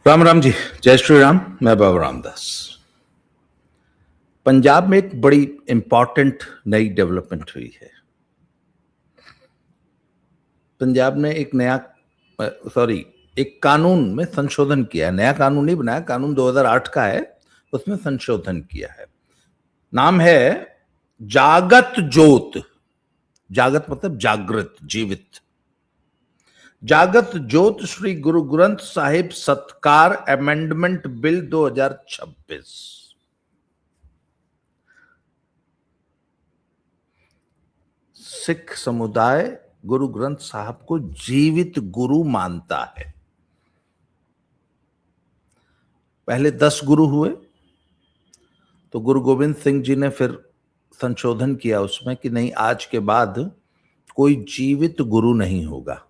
राम राम जी। जय श्री राम। मैं बाबा रामदास। पंजाब में एक बड़ी इंपॉर्टेंट नई डेवलपमेंट हुई है। पंजाब ने एक नया एक कानून में संशोधन किया है। नया कानून नहीं बनाया, कानून 2008 का है, उसमें संशोधन किया है। नाम है जागत जोत। जागत मतलब जागृत, जीवित। जागत जोत श्री गुरु ग्रंथ साहिब सत्कार अमेंडमेंट बिल 2026। सिख समुदाय गुरु ग्रंथ साहब को जीवित गुरु मानता है। पहले 10 गुरु हुए, तो गुरु गोविंद सिंह जी ने फिर संशोधन किया उसमें कि नहीं, आज के बाद कोई जीवित गुरु नहीं होगा।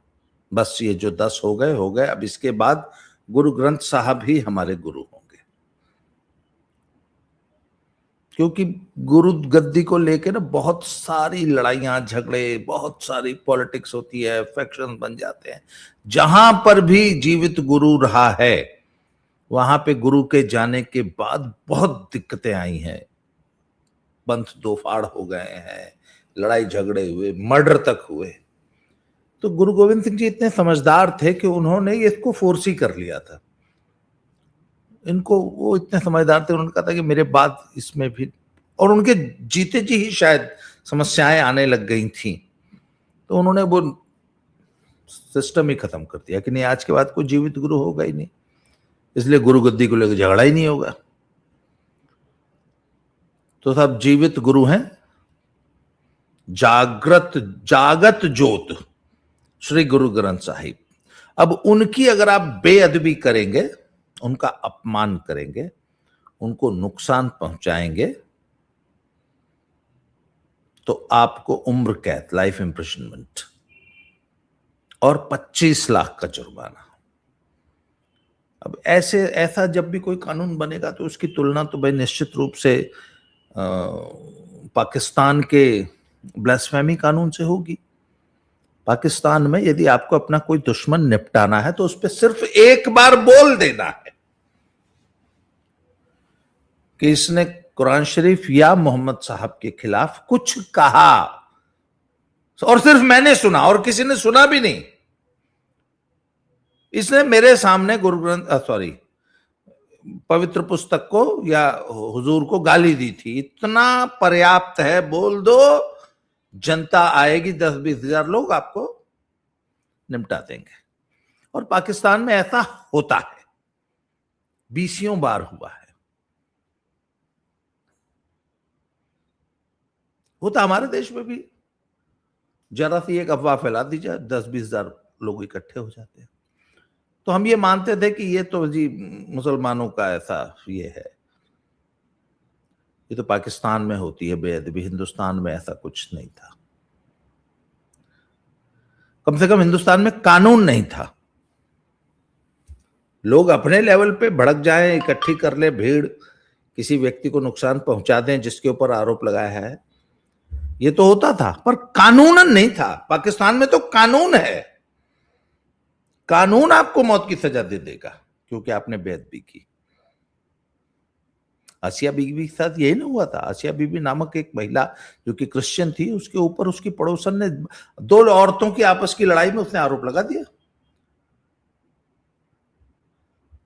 बस ये जो 10 हो गए, अब इसके बाद गुरु ग्रंथ साहब ही हमारे गुरु होंगे। क्योंकि गुरु गद्दी को लेके ना बहुत सारी लड़ाइयां झगड़े, बहुत सारी पॉलिटिक्स होती है, फैक्शन बन जाते हैं। जहां पर भी जीवित गुरु रहा है, वहां पे गुरु के जाने के बाद बहुत दिक्कतें आई हैं। पंथ दो फाड़ हो गए हैं, लड़ाई झगड़े हुए, मर्डर तक हुए। तो गुरु गोविंद सिंह जी इतने समझदार थे कि उन्होंने इसको फोर्स ही कर लिया था। इनको, वो इतने समझदार थे, उन्होंने कहा था कि मेरे बाद इसमें भी, और उनके जीते जी ही शायद समस्याएं आने लग गई थी, तो उन्होंने वो सिस्टम ही खत्म कर दिया कि नहीं, आज के बाद कोई जीवित गुरु होगा ही नहीं, इसलिए गुरु गद्दी को लेकर झगड़ा ही नहीं होगा। तो सब जीवित गुरु हैं। जागत जोत श्री गुरु ग्रंथ साहिब। अब उनकी अगर आप बेअदबी करेंगे, उनका अपमान करेंगे, उनको नुकसान पहुंचाएंगे, तो आपको उम्र कैद, लाइफ इंप्रिजनमेंट और 25 लाख का जुर्माना। अब ऐसा जब भी कोई कानून बनेगा तो उसकी तुलना तो भाई निश्चित रूप से पाकिस्तान के ब्लास्फेमी कानून से होगी। पाकिस्तान में यदि आपको अपना कोई दुश्मन निपटाना है तो उस पर सिर्फ एक बार बोल देना है कि इसने कुरान शरीफ या मोहम्मद साहब के खिलाफ कुछ कहा, और सिर्फ मैंने सुना और किसी ने सुना भी नहीं, इसने मेरे सामने गुरु ग्रंथ पवित्र पुस्तक को या हुजूर को गाली दी थी, इतना पर्याप्त है, बोल दो, जनता आएगी, 10-20 हजार लोग आपको निपटा देंगे। और पाकिस्तान में ऐसा होता है, 20 बार हुआ है। होता हमारे देश में भी, जरा सी एक अफवाह फैला दी जाए, 10-20 हजार लोग इकट्ठे हो जाते हैं। तो हम ये मानते थे कि ये तो जी मुसलमानों का ऐसा ये है, ये तो पाकिस्तान में होती है बेअदबी, हिंदुस्तान में ऐसा कुछ नहीं था। कम से कम हिंदुस्तान में कानून नहीं था। लोग अपने लेवल पे भड़क जाएं, इकट्ठी कर ले भीड़, किसी व्यक्ति को नुकसान पहुंचा दें जिसके ऊपर आरोप लगाया है, ये तो होता था, पर कानूनन नहीं था। पाकिस्तान में तो कानून है, कानून आपको मौत की सजा दे देगा क्योंकि आपने बेअदबी की। आसिया बीबी के साथ यही ना हुआ था। आसिया बीबी नामक एक महिला जो कि क्रिश्चियन थी, उसके ऊपर उसकी पड़ोसन ने 2 औरतों की आपस की लड़ाई में उसने आरोप लगा दिया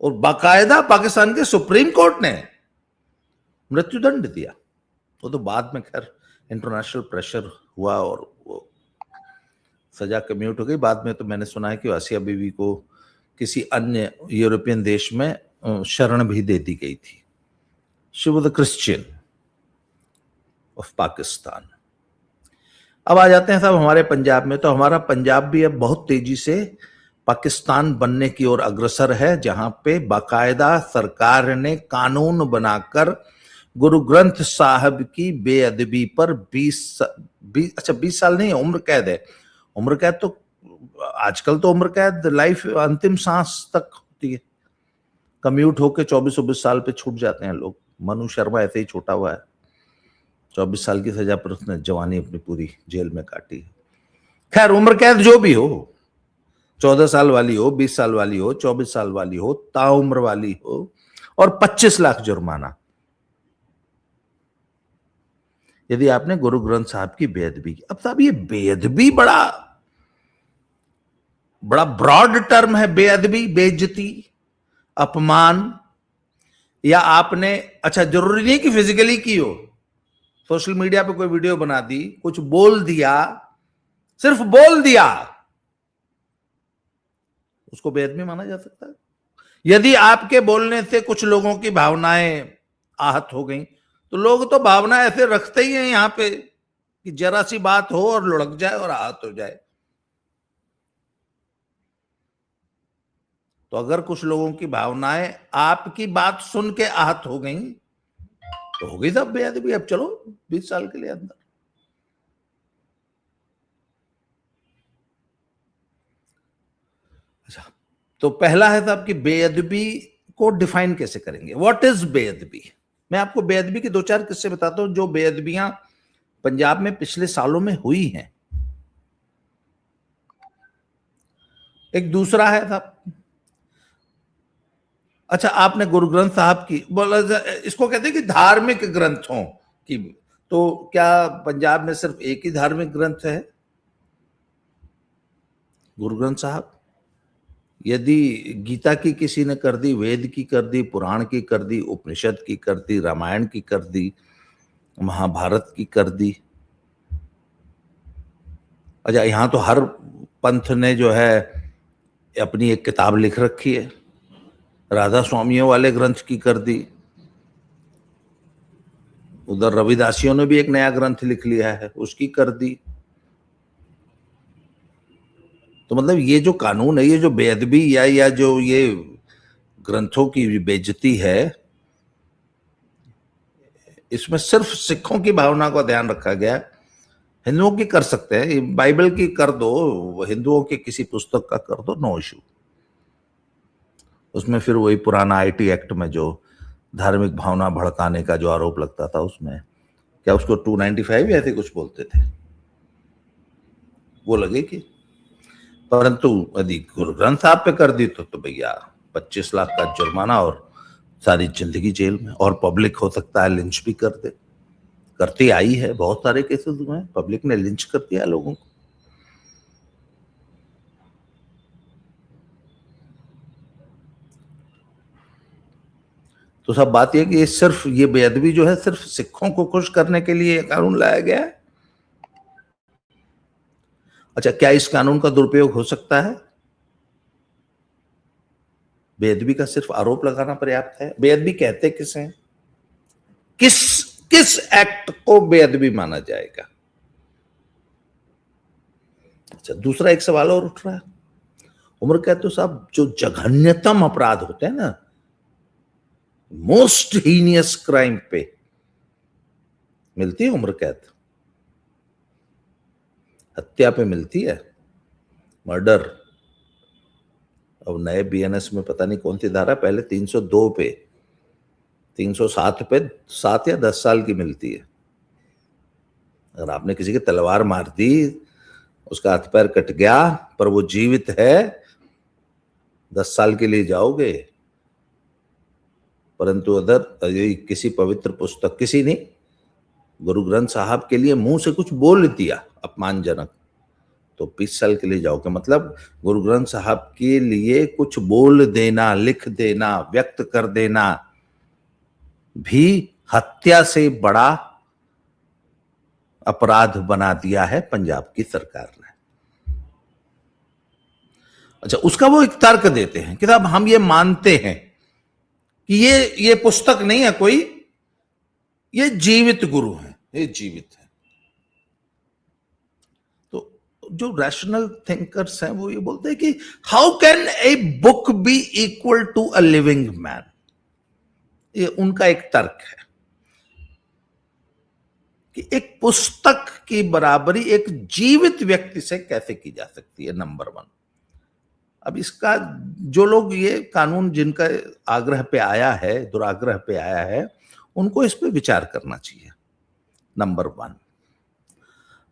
और बाकायदा पाकिस्तान के सुप्रीम कोर्ट ने मृत्युदंड दिया। वो तो बाद में खैर इंटरनेशनल प्रेशर हुआ और वो सजा कम्यूट हो गई। बाद में तो मैंने सुना है कि आसिया बीबी को किसी अन्य यूरोपियन देश में शरण भी दे दी गई थी। She was a Christian of Pakistan. अब आ जाते हैं साहब हमारे पंजाब में। तो हमारा पंजाब भी अब बहुत तेजी से पाकिस्तान बनने की ओर अग्रसर है, जहां पे बाकायदा सरकार ने कानून बनाकर गुरु ग्रंथ साहब की बेअदबी पर 20 साल नहीं, उम्र कैद है। उम्र कैद तो आजकल तो उम्र कैद लाइफ अंतिम सांस तक होती है। कम्यूट होके 24-24 साल पे छूट जाते हैं लोग। मनु शर्मा ऐसे ही छूटा हुआ है, 24 साल की सजा पर उसने जवानी अपनी पूरी जेल में काटी। खैर उम्र कैद जो भी हो, 14 साल वाली हो, 20 साल वाली हो, 24 साल वाली हो, ताउम्र वाली हो, और 25 लाख जुर्माना यदि आपने गुरु ग्रंथ साहब की बेअदबी की। अब साहब ये बेअदबी बड़ा बड़ा ब्रॉड टर्म है। बेअदबी, बेइज्जती, अपमान, या आपने, अच्छा जरूरी नहीं कि फिजिकली की हो, सोशल मीडिया पे कोई वीडियो बना दी, कुछ बोल दिया, सिर्फ बोल दिया, उसको बेअदबी माना जा सकता है। यदि आपके बोलने से कुछ लोगों की भावनाएं आहत हो गई, तो लोग तो भावना ऐसे रखते ही हैं यहां पे कि जरा सी बात हो और लुढ़क जाए और आहत हो जाए। तो अगर कुछ लोगों की भावनाएं आपकी बात सुन के आहत हो गई, तो हो गई साहब बेअदबी। अब चलो 20 साल के लिए अंदर। अच्छा, तो पहला है साहब कि बेअदबी को डिफाइन कैसे करेंगे, व्हाट इज बेअदबी। मैं आपको बेअदबी के 2-4 किस्से बताता हूं जो बेअदबियां पंजाब में पिछले सालों में हुई हैं। एक दूसरा है साहब, अच्छा आपने गुरु ग्रंथ साहब की बोला, इसको कहते हैं कि धार्मिक ग्रंथों की, तो क्या पंजाब में सिर्फ एक ही धार्मिक ग्रंथ है, गुरु ग्रंथ साहब। यदि गीता की किसी ने कर दी, वेद की कर दी, पुराण की कर दी, उपनिषद की कर दी, रामायण की कर दी, महाभारत की कर दी, अच्छा यहां तो हर पंथ ने जो है अपनी एक किताब लिख रखी है, राधा स्वामियों वाले ग्रंथ की कर दी, उधर रविदासियों ने भी एक नया ग्रंथ लिख लिया है, उसकी कर दी। तो मतलब ये जो कानून है, ये जो बेअदबी या जो ये ग्रंथों की बेइज्जती है, इसमें सिर्फ सिखों की भावना का ध्यान रखा गया है। हिंदुओं की कर सकते हैं, बाइबल की कर दो, हिंदुओं की किसी पुस्तक का कर दो, नो इशू। उसमें फिर वही पुराना आईटी एक्ट में जो धार्मिक भावना भड़काने का जो आरोप लगता था, उसमें क्या उसको 295 या ऐसे कुछ बोलते थे, वो लगे कि। परंतु यदि गुरु ग्रंथ साहब पे कर दी तो भैया 25 लाख का जुर्माना और सारी जिंदगी जेल में, और पब्लिक हो सकता है लिंच भी कर दे, करती आई है, बहुत सारे केसेस हुए हैं, पब्लिक ने लिंच कर दिया लोगों को। तो सब बात यह कि ये सिर्फ ये बेअदबी जो है सिर्फ सिखों को खुश करने के लिए कानून लाया गया है। अच्छा, क्या इस कानून का दुरुपयोग हो सकता है? बेअदबी का सिर्फ आरोप लगाना पर्याप्त है? बेअदबी कहते किसे हैं? किस किस एक्ट को बेअदबी माना जाएगा? अच्छा, दूसरा एक सवाल और उठ रहा है, उम्र कैद तो साहब जो जघन्यतम अपराध होते हैं ना, मोस्ट हीनियस क्राइम पे मिलती है उम्र कैद। हत्या पे मिलती है, मर्डर, अब नए बीएनएस में पता नहीं कौन सी धारा, पहले 302 पे, 307 पे 7 या 10 साल की मिलती है। अगर आपने किसी की तलवार मार दी, उसका हाथ पैर कट गया, पर वो जीवित है, 10 साल के लिए जाओगे। परंतु अगर किसी पवित्र पुस्तक, किसी नहीं, गुरु ग्रंथ साहब के लिए मुंह से कुछ बोल दिया अपमानजनक, तो 20 साल के लिए जाओगे। मतलब गुरु ग्रंथ साहब के लिए कुछ बोल देना, लिख देना, व्यक्त कर देना भी हत्या से बड़ा अपराध बना दिया है पंजाब की सरकार ने। अच्छा, उसका वो एक तर्क देते हैं कि साहब हम ये मानते हैं कि ये पुस्तक नहीं है कोई, ये जीवित गुरु है, ये जीवित है। तो जो रैशनल थिंकर्स हैं वो ये बोलते हैं कि how can a book be equal to a living man, ये उनका एक तर्क है कि एक पुस्तक की बराबरी एक जीवित व्यक्ति से कैसे की जा सकती है, नंबर 1। अब इसका जो लोग ये कानून जिनका आग्रह पे आया है, दुराग्रह पे आया है, उनको इस पे विचार करना चाहिए, नंबर 1।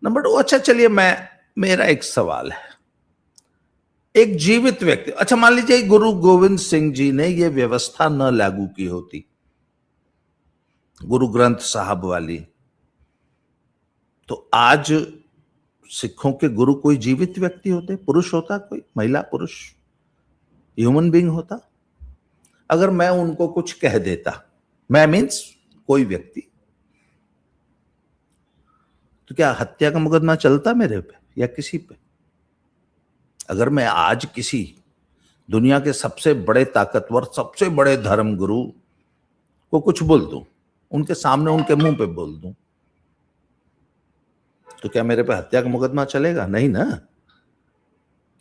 नंबर 2, अच्छा चलिए, मेरा एक सवाल है, एक जीवित व्यक्ति, अच्छा मान लीजिए गुरु गोविंद सिंह जी ने ये व्यवस्था न लागू की होती, गुरु ग्रंथ साहब वाली, तो आज सिखों के गुरु कोई जीवित व्यक्ति होते, पुरुष होता, कोई महिला पुरुष ह्यूमन बीइंग होता। अगर मैं उनको कुछ कह देता, मैं मीन्स कोई व्यक्ति, तो क्या हत्या का मुकदमा चलता मेरे पे या किसी पे? अगर मैं आज किसी दुनिया के सबसे बड़े ताकतवर, सबसे बड़े धर्म गुरु को कुछ बोल दूं, उनके सामने, उनके मुंह पे बोल दूं, तो क्या मेरे पे हत्या का मुकदमा चलेगा? नहीं ना।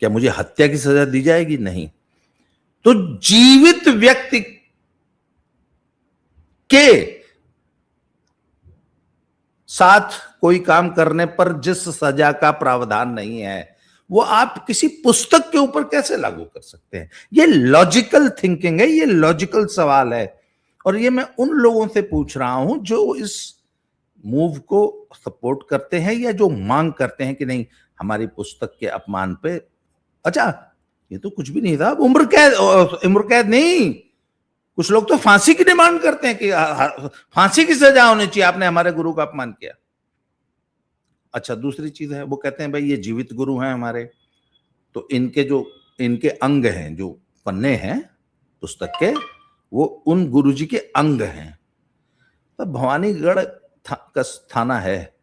क्या मुझे हत्या की सजा दी जाएगी? नहीं। तो जीवित व्यक्ति के साथ कोई काम करने पर जिस सजा का प्रावधान नहीं है, वो आप किसी पुस्तक के ऊपर कैसे लागू कर सकते हैं? ये लॉजिकल थिंकिंग है, ये लॉजिकल सवाल है। और ये मैं उन लोगों से पूछ रहा हूं जो इस मूव को सपोर्ट करते हैं या जो मांग करते हैं कि नहीं, हमारी पुस्तक के अपमान पे, अच्छा ये तो कुछ भी नहीं था, उम्र कैद नहीं, कुछ लोग तो फांसी की डिमांड करते हैं कि फांसी की सजा होनी चाहिए, आपने हमारे गुरु का अपमान किया। अच्छा दूसरी चीज है, वो कहते हैं भाई ये जीवित गुरु हैं हमारे, तो इनके अंग हैं, जो पन्ने हैं पुस्तक के, वो उन गुरुजी के अंग हैं। तो भवानीगढ़ का थाना है,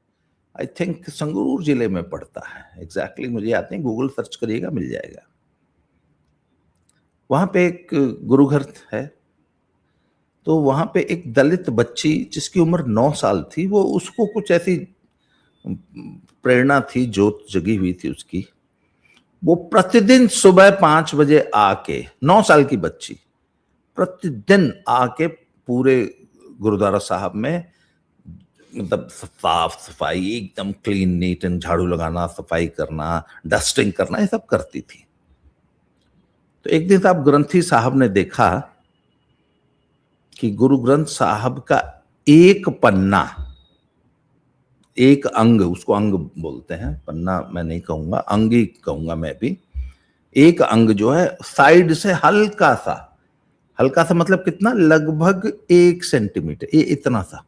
आई थिंक संगरूर जिले में पड़ता है, एग्जैक्टली मुझे याद नहीं, गूगल सर्च करिएगा मिल जाएगा। वहां पे एक गुरुघर है, तो वहां पे एक दलित बच्ची जिसकी उम्र 9 साल थी, वो उसको कुछ ऐसी प्रेरणा थी, जोत जगी हुई थी उसकी, वो प्रतिदिन सुबह 5 बजे आके, 9 साल की बच्ची प्रतिदिन आके पूरे गुरुद्वारा साहब में, मतलब साफ सफाई, एकदम क्लीन नीट एंड, झाड़ू लगाना, सफाई करना, डस्टिंग करना, ये सब करती थी। तो एक दिन साहब ग्रंथी साहब ने देखा कि गुरु ग्रंथ साहब का एक पन्ना, एक अंग, उसको अंग बोलते हैं, पन्ना मैं नहीं कहूंगा, अंग ही कहूंगा मैं भी, एक अंग जो है साइड से हल्का सा मतलब कितना, लगभग 1 सेंटीमीटर, ये इतना सा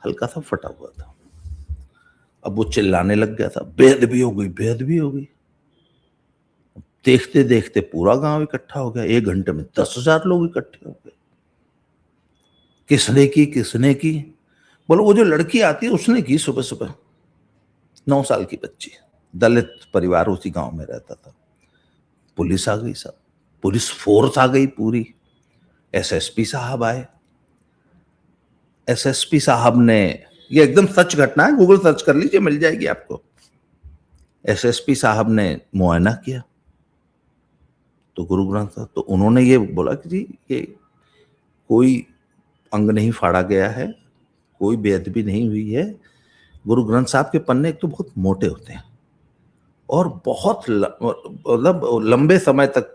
हल्का सा फटा हुआ था। अब वो चिल्लाने लग गया था, बेअदबी हो गई, बेअदबी हो गई। देखते देखते पूरा गांव इकट्ठा हो गया, 1 घंटे में 10,000 लोग इकट्ठे हो गए। किसने की? बोलो वो जो लड़की आती है उसने की, सुबह सुबह, 9 साल की बच्ची, दलित परिवार उसी गांव में रहता था। पुलिस आ गई, सब पुलिस फोर्स आ गई पूरी, एसएसपी साहब आए। एसएसपी साहब ने, ये एकदम सच घटना है, गूगल सर्च कर लीजिए मिल जाएगी आपको। एसएसपी साहब ने मुआयना किया तो गुरु ग्रंथ साहब, तो उन्होंने ये बोला कि जी ये कोई अंग नहीं फाड़ा गया है, कोई बेअदबी नहीं हुई है। गुरु ग्रंथ साहब के पन्ने एक तो बहुत मोटे होते हैं और बहुत मतलब लंबे समय तक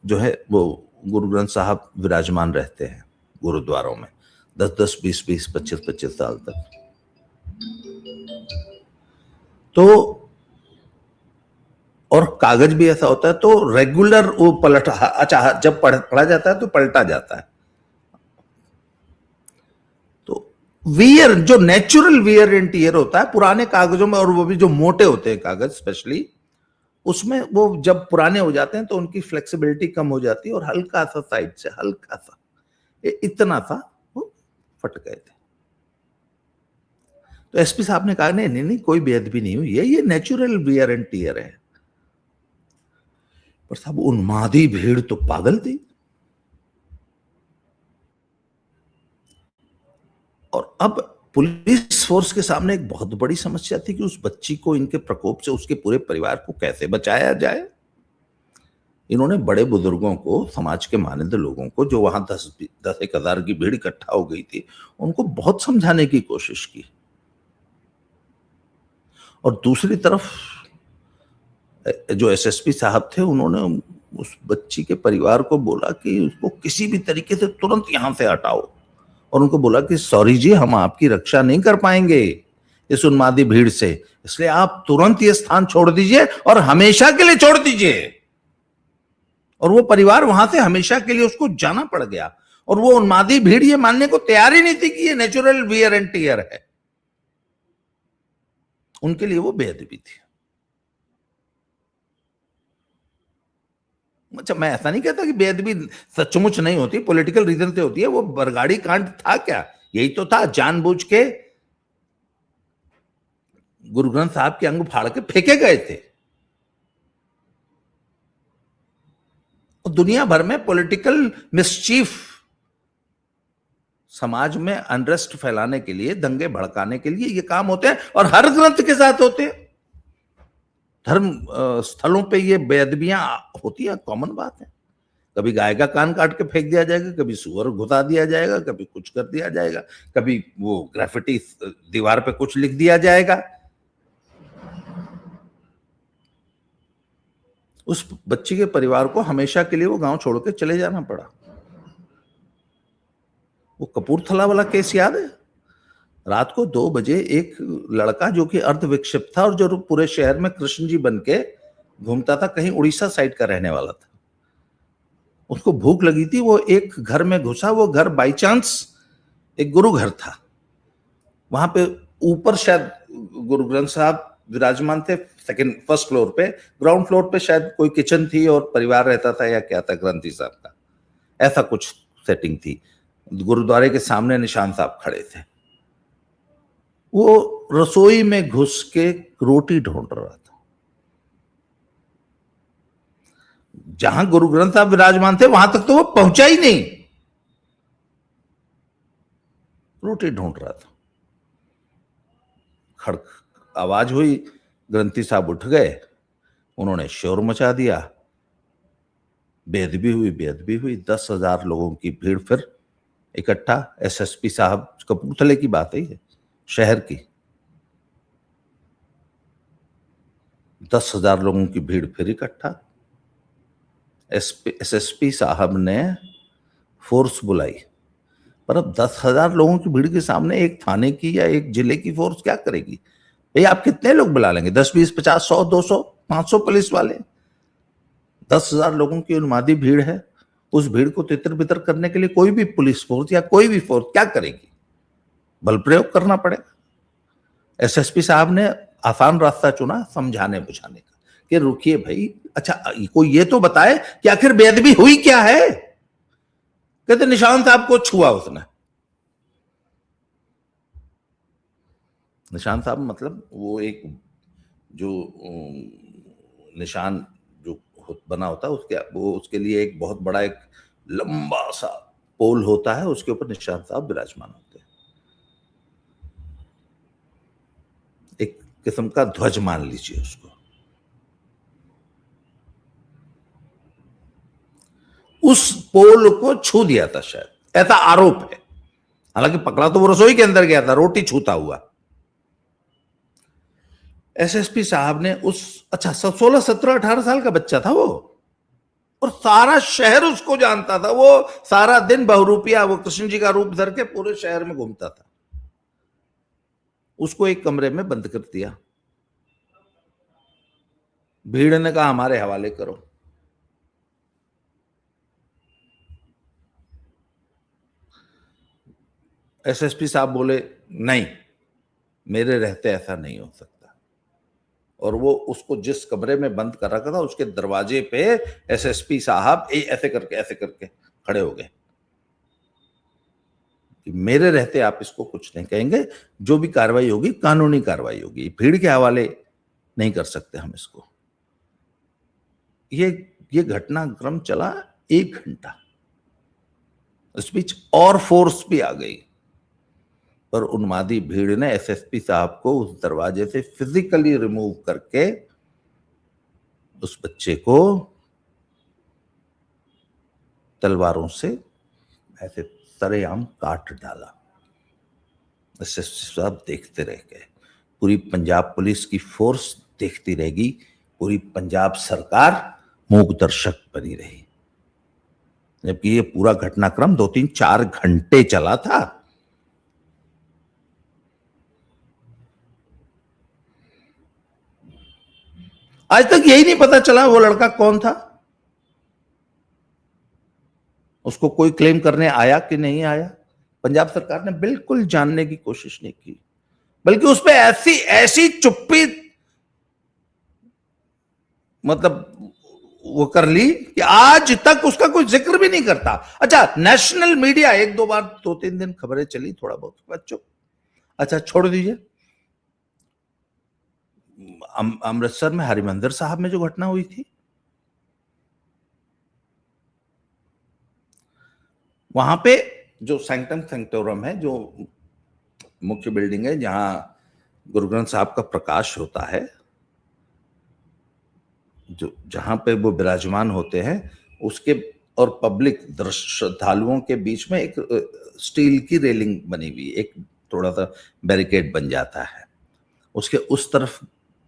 जो है वो गुरु ग्रंथ साहब विराजमान रहते हैं गुरुद्वारों में, 10-10, 20-20, 25-25 साल तक। तो और कागज भी ऐसा होता है, तो रेगुलर वो पलटा, अच्छा जब पढ़ा जाता है तो पलटा जाता है। तो वियर, जो नेचुरल वियर एंड टियर होता है पुराने कागजों में, और वो भी जो मोटे होते हैं कागज स्पेशली, उसमें वो जब पुराने हो जाते हैं तो उनकी फ्लेक्सिबिलिटी कम हो जाती है, और हल्का सा साइड से, हल्का सा, इतना सा वो फट गए थे। तो एसपी साहब ने कहा नहीं नहीं नहीं, कोई बेअदबी नहीं हुई है, ये नेचुरल वियर एंड टियर है। पर साहब उन्मादी भीड़ तो पागल थी, और अब पुलिस फोर्स के सामने एक बहुत बड़ी समस्या थी कि उस बच्ची को इनके प्रकोप से, उसके पूरे परिवार को कैसे बचाया जाए। इन्होंने बड़े बुजुर्गों को, समाज के माननीय लोगों को, जो वहां 10-10 हजार की भीड़ इकट्ठा हो गई थी, उनको बहुत समझाने की कोशिश की। और दूसरी तरफ जो एसएसपी साहब थे, उन्होंने उस बच्ची के परिवार को बोला कि उसको किसी भी तरीके से तुरंत यहां से हटाओ, और उनको बोला कि सॉरी जी, हम आपकी रक्षा नहीं कर पाएंगे, इस उन्मादी भीड़ से, इसलिए आप तुरंत ये स्थान छोड़ दीजिए और हमेशा के लिए छोड़ दीजिए। और वो परिवार वहां से हमेशा के लिए उसको जाना पड़ गया, और वो उन्मादी भीड़ ये मानने को तैयार ही नहीं थी कि ये नेचुरल वियर एंड टियर है। उनके लिए वो बेअदबी थी। अच्छा, मैं ऐसा नहीं कहता कि बेअदबी सचमुच नहीं होती, पॉलिटिकल रीजन से होती है। वो बरगाड़ी कांड था क्या? यही तो था, जानबूझ के गुरु ग्रंथ साहब के अंग फाड़ के फेंके गए थे। और दुनिया भर में पॉलिटिकल मिसचीफ, समाज में अनरेस्ट फैलाने के लिए, दंगे भड़काने के लिए ये काम होते हैं, और हर ग्रंथ के साथ होते हैं। धर्म स्थलों पे ये बेअदबियां होती है, कॉमन बात है। कभी गाय का कान काट के फेंक दिया जाएगा, कभी सुअर घुसा दिया जाएगा, कभी कुछ कर दिया जाएगा, कभी वो ग्राफिटी दीवार पे कुछ लिख दिया जाएगा। उस बच्ची के परिवार को हमेशा के लिए वो गांव छोड़ के चले जाना पड़ा। वो कपूरथला वाला केस याद है? रात को 2 बजे एक लड़का जो कि अर्ध विक्षिप्त था और जो पूरे शहर में कृष्ण जी बन के घूमता था, कहीं उड़ीसा साइड का रहने वाला था, उसको भूख लगी थी। वो एक घर में घुसा। वो घर बाई चांस एक गुरु घर था। वहां पे ऊपर शायद गुरु ग्रंथ साहब विराजमान थे, फर्स्ट फ्लोर पे। ग्राउंड फ्लोर पे शायद कोई किचन थी और परिवार रहता था, या क्या था ग्रंथी साहब का, ऐसा कुछ सेटिंग थी। गुरुद्वारे के सामने निशान साहब खड़े थे। वो रसोई में घुस के रोटी ढूंढ रहा था। जहां गुरु ग्रंथ साहब विराजमान थे वहां तक तो वो पहुंचा ही नहीं, रोटी ढूंढ रहा था। खड़क आवाज हुई, ग्रंथी साहब उठ गए, उन्होंने शोर मचा दिया। बेअदबी हुई। 10,000 लोगों की भीड़ फिर इकट्ठा। एसएसपी साहब, कपूरथले की बात है, शहर की। 10,000 लोगों की भीड़ फिर इकट्ठा। एसएसपी साहब ने फोर्स बुलाई, पर अब 10,000 लोगों की भीड़ के सामने एक थाने की या एक जिले की फोर्स क्या करेगी? भाई, आप कितने लोग बुला लेंगे? 10, 20, 50, 100, 200, 500 पुलिस वाले? 10,000 लोगों की उन्मादी भीड़ है। उस भीड़ को तितर बितर करने के लिए कोई भी पुलिस फोर्स या कोई भी फोर्स क्या करेगी? बल प्रयोग करना पड़ेगा। एसएसपी साहब ने आसान रास्ता चुना, समझाने बुझाने का, कि रुकिए भाई, अच्छा कोई ये तो बताए कि आखिर बेअदबी हुई क्या है। कहते निशान साहब को छुआ उसने। निशान साहब मतलब वो एक जो निशान जो बना होता है, उसके लिए एक बहुत बड़ा एक लंबा सा पोल होता है, उसके ऊपर निशान साहब विराजमान होते हैं। एक किस्म का ध्वज मान लीजिए उसको। उस पोल को छू दिया था शायद, ऐसा आरोप है। हालांकि पकड़ा तो वो रसोई के अंदर गया था, रोटी छूता हुआ। एसएसपी साहब ने अच्छा 16, 17, 18 साल का बच्चा था वो, और सारा शहर उसको जानता था। वो सारा दिन बहुरूपिया, वो कृष्ण जी का रूप धर के पूरे शहर में घूमता था। उसको एक कमरे में बंद कर दिया। भीड़ ने कहा हमारे हवाले करो। एसएसपी साहब बोले नहीं, मेरे रहते ऐसा नहीं हो सकता। और वो उसको जिस कमरे में बंद कर रखा था, उसके दरवाजे पे एसएसपी साहब ऐसे करके खड़े हो गए कि मेरे रहते आप इसको कुछ नहीं कहेंगे, जो भी कार्रवाई होगी कानूनी कार्रवाई होगी, भीड़ के हवाले नहीं कर सकते हम इसको। ये घटनाक्रम चला 1 घंटा। इस बीच और फोर्स भी आ गई, पर उन्मादी भीड़ ने एसएसपी साहब को उस दरवाजे से फिजिकली रिमूव करके उस बच्चे को तलवारों से ऐसे सरेआम काट डाला। एसएसपी साहब देखते रह गए, पूरी पंजाब पुलिस की फोर्स देखती रहेगी, पूरी पंजाब सरकार मूक दर्शक बनी रही, जबकि ये पूरा घटनाक्रम 2, 3, 4 घंटे चला था। आज तक यही नहीं पता चला वो लड़का कौन था, उसको कोई क्लेम करने आया कि नहीं आया। पंजाब सरकार ने बिल्कुल जानने की कोशिश नहीं की, बल्कि उस पर ऐसी ऐसी चुप्पी मतलब वो कर ली कि आज तक उसका कोई जिक्र भी नहीं करता। अच्छा, नेशनल मीडिया एक दो बार 2-3 दिन खबरें चली, थोड़ा बहुत बच्चों, अच्छा छोड़ दीजिए। अमृतसर में हरिमंदिर साहब में जो घटना हुई थी, वहां पे जो सैंक्टम सैंक्टोरम है, जो मुख्य बिल्डिंग है जहां गुरु ग्रंथ साहब का प्रकाश होता है, जो जहां पे वो विराजमान होते हैं, उसके और पब्लिक श्रद्धालुओं के बीच में एक स्टील की रेलिंग बनी हुई, एक थोड़ा सा बैरिकेड बन जाता है। उसके उस तरफ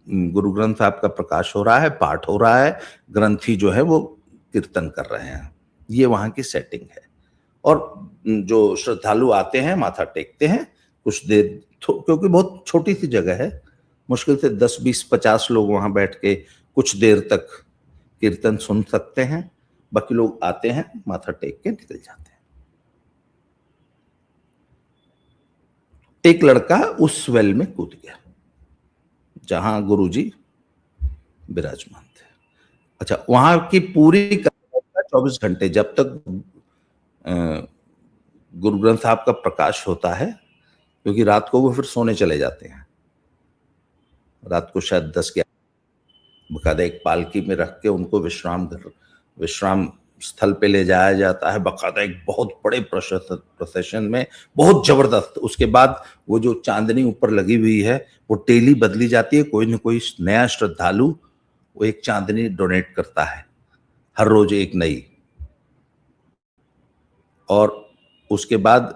गुरु ग्रंथ साहब का प्रकाश हो रहा है, पाठ हो रहा है, ग्रंथी जो है वो कीर्तन कर रहे हैं। ये वहां की सेटिंग है। और जो श्रद्धालु आते हैं, माथा टेकते हैं कुछ देर, क्योंकि बहुत छोटी सी जगह है, मुश्किल से 10, 20, 50 लोग वहां बैठ के कुछ देर तक कीर्तन सुन सकते हैं। बाकी लोग आते हैं, माथा टेक के निकल जाते हैं। एक लड़का उस वेल में कूद गया जहां गुरुजी विराजमान थे। अच्छा, वहां की पूरी 24 घंटे जब तक गुरु ग्रंथ साहब का प्रकाश होता है, क्योंकि रात को वो फिर सोने चले जाते हैं, रात को शायद 10-11, बकायदा एक पालकी में रख के उनको विश्राम स्थल पे ले जाया जाता है, बकायदा एक बहुत बड़े प्रोसेशन में, बहुत जबरदस्त। उसके बाद वो जो चांदनी ऊपर लगी हुई है वो डेली बदली जाती है, कोई ना कोई नया श्रद्धालु वो एक चांदनी डोनेट करता है, हर रोज एक नई। और उसके बाद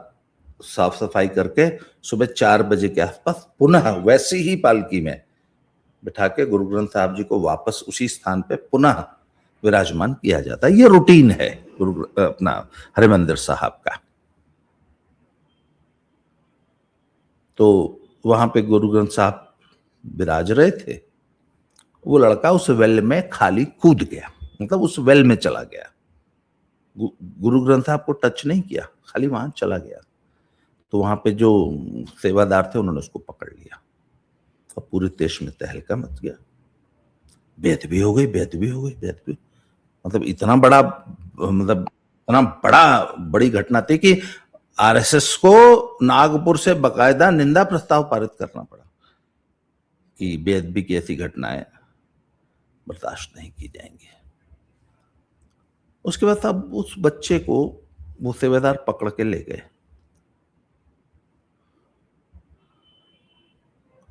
साफ सफाई करके सुबह 4 बजे के आसपास पुनः वैसी ही पालकी में बिठा के गुरु ग्रंथ साहब जी को वापस उसी स्थान पे पुनः विराजमान किया जाता है। ये रूटीन है अपना हरिमंदिर साहब का। तो वहां पे गुरु ग्रंथ साहब विराज रहे थे, वो लड़का उस वेल में खाली कूद गया, मतलब उस वेल में चला गया, गुरु ग्रंथ साहब को टच नहीं किया, खाली वहां चला गया। तो वहां पे जो सेवादार थे उन्होंने उसको पकड़ लिया और पूरे देश में तहलका मच गया, बेअदबी हो गई, बेअदबी हो गई, बेअदबी। मतलब इतना बड़ा, मतलब इतना बड़ी घटना थी कि आरएसएस को नागपुर से बकायदा निंदा प्रस्ताव पारित करना पड़ा कि बेअदबी की ऐसी घटनाएं बर्दाश्त नहीं की जाएंगी। उसके बाद अब उस बच्चे को वो सेवादार पकड़ के ले गए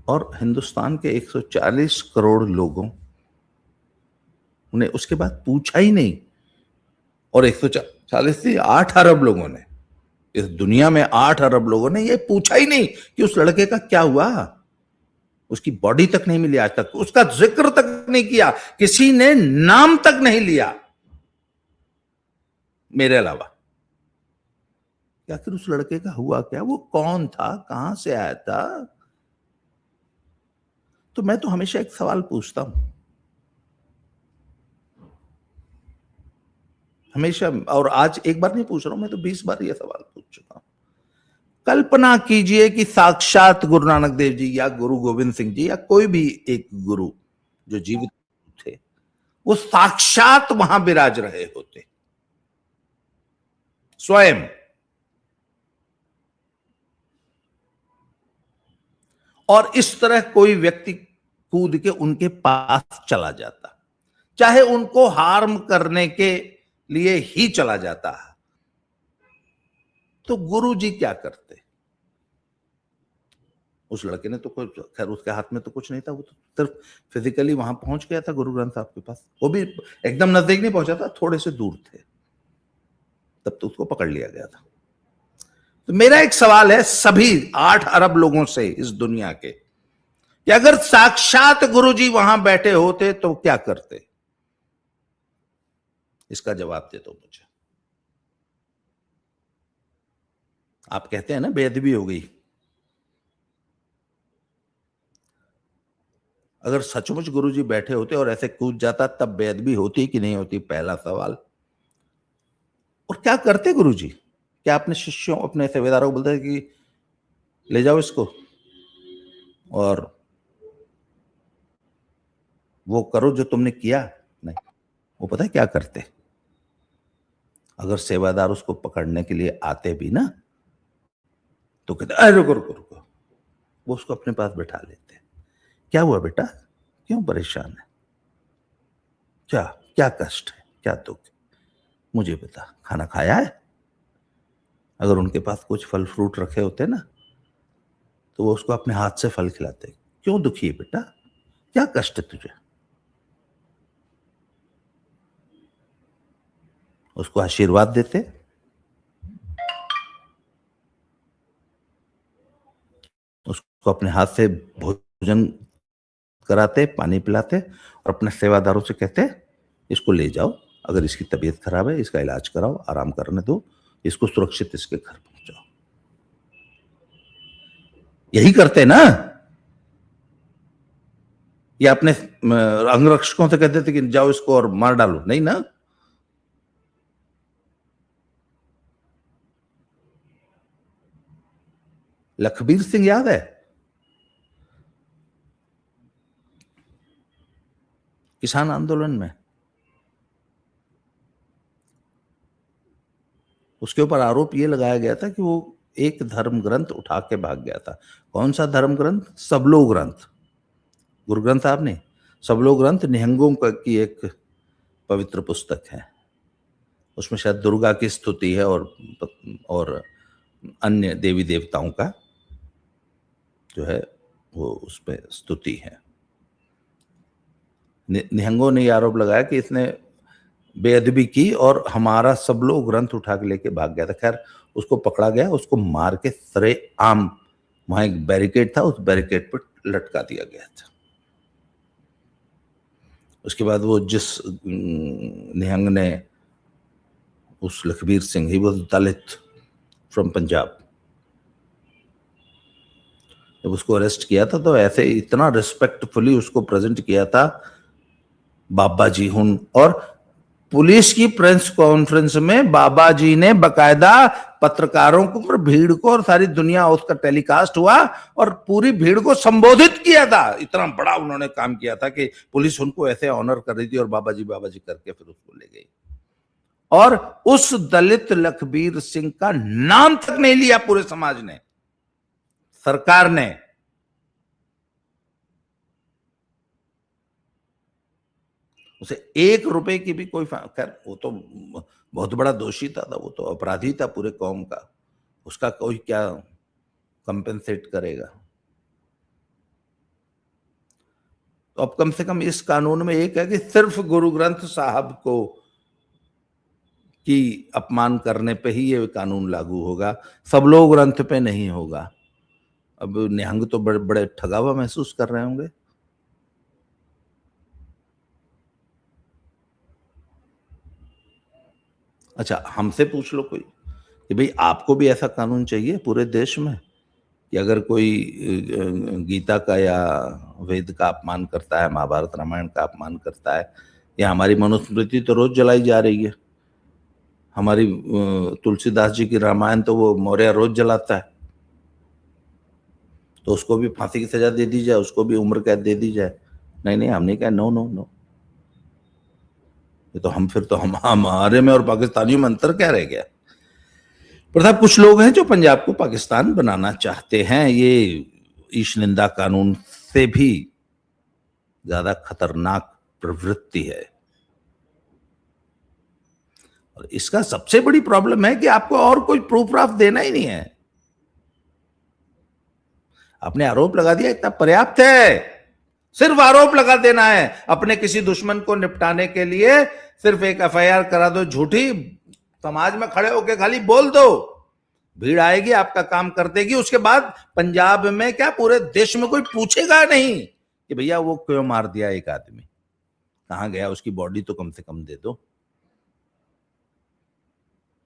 और हिंदुस्तान के 140 करोड़ लोगों ने उसके बाद पूछा ही नहीं। और 140 से 8 अरब लोगों ने, इस दुनिया में 8 अरब लोगों ने ये पूछा ही नहीं कि उस लड़के का क्या हुआ। उसकी बॉडी तक नहीं मिली आज तक, उसका जिक्र तक नहीं किया, किसी ने नाम तक नहीं लिया मेरे अलावा। आखिर उस लड़के का हुआ क्या, वो कौन था, कहां से आया था। तो मैं तो हमेशा एक सवाल पूछता हूं, हमेशा, और आज एक बार नहीं पूछ रहा हूं, मैं तो 20 बार ये सवाल पूछ चुका हूं। कल्पना कीजिए कि साक्षात गुरु नानक देव जी या गुरु गोविंद सिंह जी या कोई भी एक गुरु जो जीवित थे, वो साक्षात वहां विराज रहे होते स्वयं, और इस तरह कोई व्यक्ति कूद के उनके पास चला जाता, चाहे उनको हार्म करने के लिए ही चला जाता है, तो गुरु जी क्या करते। उस लड़के ने तो कोई, खैर उसके हाथ में तो कुछ नहीं था, वो तो सिर्फ फिजिकली वहां पहुंच गया था गुरु ग्रंथ साहब के पास, वो भी एकदम नजदीक नहीं पहुंचा था, थोड़े से दूर थे, तब तो उसको पकड़ लिया गया था। तो मेरा एक सवाल है सभी 8 अरब लोगों से इस दुनिया के, कि अगर साक्षात गुरु जी वहां बैठे होते तो क्या करते। इसका जवाब दे दो मुझे। आप कहते हैं ना बेअदबी हो गई, अगर सचमुच गुरुजी बैठे होते और ऐसे कूद जाता तब बेअदबी होती कि नहीं होती, पहला सवाल। और क्या करते गुरुजी? क्या अपने शिष्यों, अपने सेवेदारों को बोलते कि ले जाओ इसको और वो करो जो तुमने किया? नहीं, वो पता है क्या करते? अगर सेवादार उसको पकड़ने के लिए आते भी ना, तो कहते अरे रुको रुको रुको, वो उसको अपने पास बैठा लेते। क्या हुआ बेटा, क्यों परेशान है, क्या क्या कष्ट है, क्या दुख है, मुझे बता, खाना खाया है? अगर उनके पास कुछ फल फ्रूट रखे होते ना, तो वो उसको अपने हाथ से फल खिलाते। क्यों दुखी है बेटा, क्या कष्ट है तुझे? उसको आशीर्वाद देते, उसको अपने हाथ से भोजन कराते, पानी पिलाते, और अपने सेवादारों से कहते इसको ले जाओ, अगर इसकी तबीयत खराब है इसका इलाज कराओ, आराम करने दो, इसको सुरक्षित इसके घर पहुंचाओ। यही करते ना? या अपने अंगरक्षकों से कहते थे कि जाओ इसको और मार डालो? नहीं ना। लखबीर सिंह याद है? किसान आंदोलन में उसके ऊपर आरोप यह लगाया गया था कि वो एक धर्म ग्रंथ उठा के भाग गया था। कौन सा धर्म ग्रंथ? सबलो ग्रंथ। गुरु ग्रंथ साहब ने सबलो ग्रंथ निहंगों की एक पवित्र पुस्तक है। उसमें शायद दुर्गा की स्तुति है और अन्य देवी देवताओं का जो है वो उसमें स्तुति है। निहंगों ने यह आरोप लगाया कि इसने बेअदबी की और हमारा सब लोग ग्रंथ उठा के लेके भाग गया था। खैर उसको पकड़ा गया, उसको मार के सरेआम, वहां एक बैरिकेड था, उस बैरिकेड पर लटका दिया गया था। उसके बाद वो जिस निहंग ने उस Lakhbir Singh, he was Dalit from Punjab, जब उसको अरेस्ट किया था तो ऐसे इतना रिस्पेक्टफुली उसको प्रेजेंट किया था, बाबा जी हुन। और पुलिस की प्रेस कॉन्फ्रेंस में बाबा जी ने बकायदा पत्रकारों को और भीड़ को, और सारी दुनिया, उसका टेलीकास्ट हुआ और पूरी भीड़ को संबोधित किया था। इतना बड़ा उन्होंने काम किया था कि पुलिस उनको ऐसे ऑनर कर रही थी और बाबा जी करके फिर उसको ले गई। और उस दलित लखबीर सिंह का नाम तक नहीं लिया पूरे समाज ने, सरकार ने। उसे 1 रुपए की भी कोई, खैर वो तो बहुत बड़ा दोषी था, वो तो अपराधी था पूरे कौम का, उसका कोई क्या कंपेंसेट करेगा। तो अब कम से कम इस कानून में एक है कि सिर्फ गुरु ग्रंथ साहब को की अपमान करने पे ही ये कानून लागू होगा, सब लोग ग्रंथ पे नहीं होगा। अब निहंग तो बड़े बड़े ठगा हुआ महसूस कर रहे होंगे। अच्छा, हमसे पूछ लो कोई कि भाई आपको भी ऐसा कानून चाहिए पूरे देश में कि अगर कोई गीता का या वेद का अपमान करता है, महाभारत रामायण का अपमान करता है, या हमारी मनुस्मृति तो रोज जलाई जा रही है, हमारी तुलसीदास जी की रामायण तो वो मौर्य रोज जलाता है, तो उसको भी फांसी की सजा दे दी जाए, उसको भी उम्र कैद दे दी जाए? नहीं नहीं, हमने कहा नो नो नो। ये तो हम फिर तो हमारे में और पाकिस्तानियों में अंतर क्या रह गया? प्रताप, कुछ लोग हैं जो पंजाब को पाकिस्तान बनाना चाहते हैं। ये ईश निंदा कानून से भी ज्यादा खतरनाक प्रवृत्ति है। और इसका सबसे बड़ी प्रॉब्लम है कि आपको और कोई प्रूफ आप देना ही नहीं है। आपने आरोप लगा दिया, इतना पर्याप्त है। सिर्फ आरोप लगा देना है। अपने किसी दुश्मन को निपटाने के लिए सिर्फ एक एफआईआर करा दो झूठी, समाज में खड़े होकर खाली बोल दो, भीड़ आएगी, आपका काम कर देगी। उसके बाद पंजाब में क्या पूरे देश में कोई पूछेगा नहीं कि भैया वो क्यों मार दिया, एक आदमी कहां गया, उसकी बॉडी तो कम से कम दे दो।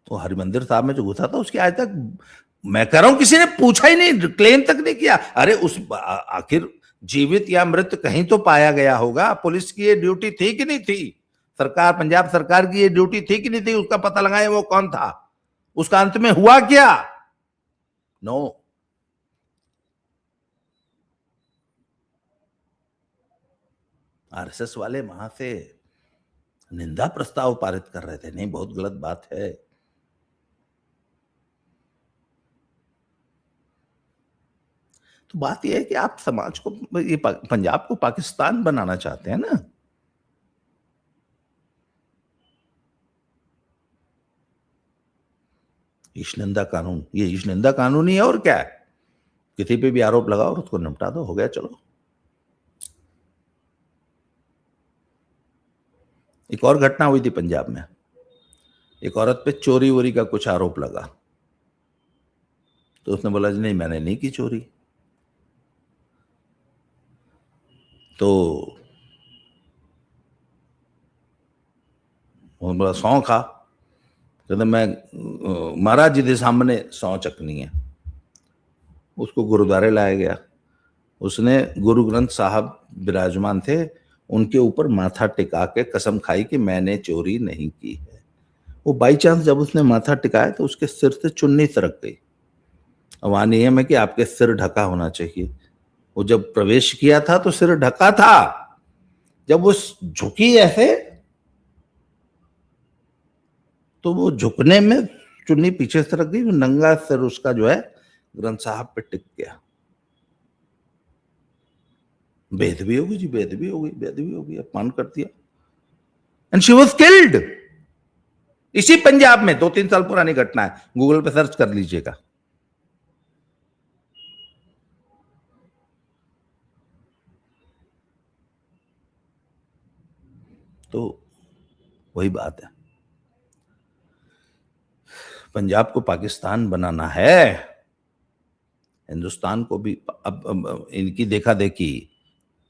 तो हरिमंदिर साहब में जो घुसा था उसकी आज तक, मैं कह रहा हूं, किसी ने पूछा ही नहीं, क्लेम तक नहीं किया। अरे उस आखिर जीवित या मृत कहीं तो पाया गया होगा। पुलिस की ये ड्यूटी थी कि नहीं थी? सरकार, पंजाब सरकार की ये ड्यूटी थी कि नहीं थी? उसका पता लगाए वो कौन था, उसका अंत में हुआ क्या? नो। आरएसएस वाले वहां से निंदा प्रस्ताव पारित कर रहे थे, नहीं बहुत गलत बात है। तो बात यह है कि आप समाज को, ये पंजाब को पाकिस्तान बनाना चाहते हैं ना। ईशनिंदा कानून, ये ईशनिंदा कानून ही है और क्या है। किसी पे भी आरोप लगाओ और उसको निपटा दो, हो गया, चलो। एक और घटना हुई थी पंजाब में, एक औरत पे चोरी वोरी का कुछ आरोप लगा, तो उसने बोला जी नहीं मैंने नहीं की चोरी। तो उन्होंने बोला सौ खा, कहते मैं महाराज जी के सामने सौ चकनी है। उसको गुरुद्वारे लाया गया, उसने गुरु ग्रंथ साहब विराजमान थे, उनके ऊपर माथा टिका के कसम खाई कि मैंने चोरी नहीं की है। वो बाई चांस जब उसने माथा टिकाया तो उसके सिर से चुन्नी सरक गई। वहां नियम है कि आपके सिर ढका होना चाहिए। वो जब प्रवेश किया था तो सिर ढका था, जब वो झुकी ऐसे तो वो झुकने में चुन्नी पीछे सरक गई, नंगा सिर उसका जो है ग्रंथ साहब पे टिक गया। बेदबी होगी जी, बेदबी होगी, बेदबी होगी, अपमान कर दिया। And she was killed. इसी पंजाब में 2-3 साल पुरानी घटना है, गूगल पे सर्च कर लीजिएगा। तो वही बात है, पंजाब को पाकिस्तान बनाना है, हिंदुस्तान को भी। अब इनकी देखा देखी,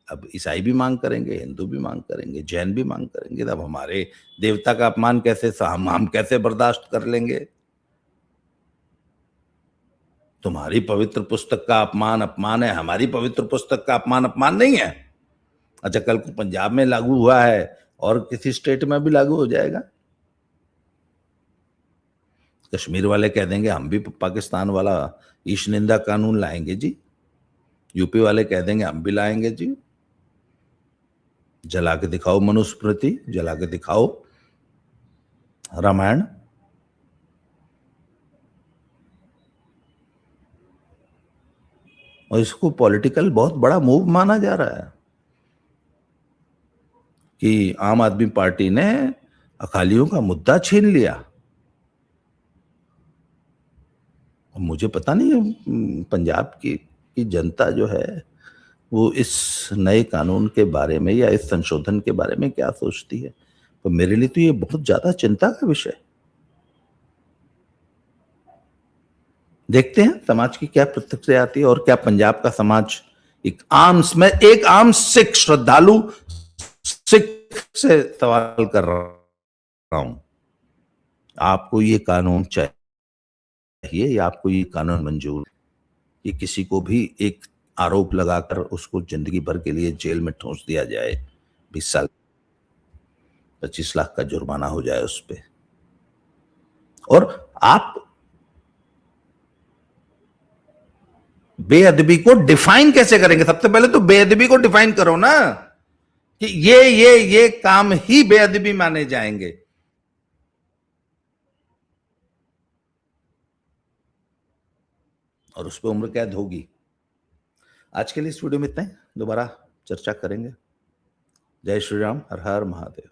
अब ईसाई भी मांग करेंगे, हिंदू भी मांग करेंगे, जैन भी मांग करेंगे, तब हमारे देवता का अपमान कैसे हम कैसे बर्दाश्त कर लेंगे? तुम्हारी पवित्र पुस्तक का अपमान अपमान है, हमारी पवित्र पुस्तक का अपमान अपमान नहीं है। अच्छा, कल को पंजाब में लागू हुआ है और किसी स्टेट में भी लागू हो जाएगा। कश्मीर वाले कह देंगे हम भी पाकिस्तान वाला ईशनिंदा कानून लाएंगे जी, यूपी वाले कह देंगे हम भी लाएंगे जी। जला के दिखाओ मनुस्मृति, जला के दिखाओ रामायण। और इसको पॉलिटिकल बहुत बड़ा मूव माना जा रहा है कि आम आदमी पार्टी ने अकालियों का मुद्दा छीन लिया। मुझे पता नहीं पंजाब की जनता जो है वो इस नए कानून के बारे में या इस संशोधन के बारे में क्या सोचती है। तो मेरे लिए तो ये बहुत ज्यादा चिंता का विषय। देखते हैं समाज की क्या प्रतिक्रिया आती है और क्या पंजाब का समाज एक आम सिख श्रद्धालु सिख से सवाल कर रहा हूं, आपको ये कानून चाहिए या आपको ये कानून मंजूर? ये किसी को भी एक आरोप लगाकर उसको जिंदगी भर के लिए जेल में ठूंस दिया जाए, 20 साल, 25 लाख का जुर्माना हो जाए उस पर। और आप बेअदबी को डिफाइन कैसे करेंगे? सबसे पहले तो बेअदबी को डिफाइन करो ना, कि ये काम ही बेअदबी माने जाएंगे। और उस पर उम्र कैद होगी। आज के लिए इस वीडियो में इतना ही, दोबारा चर्चा करेंगे। जय श्री राम, हर हर महादेव।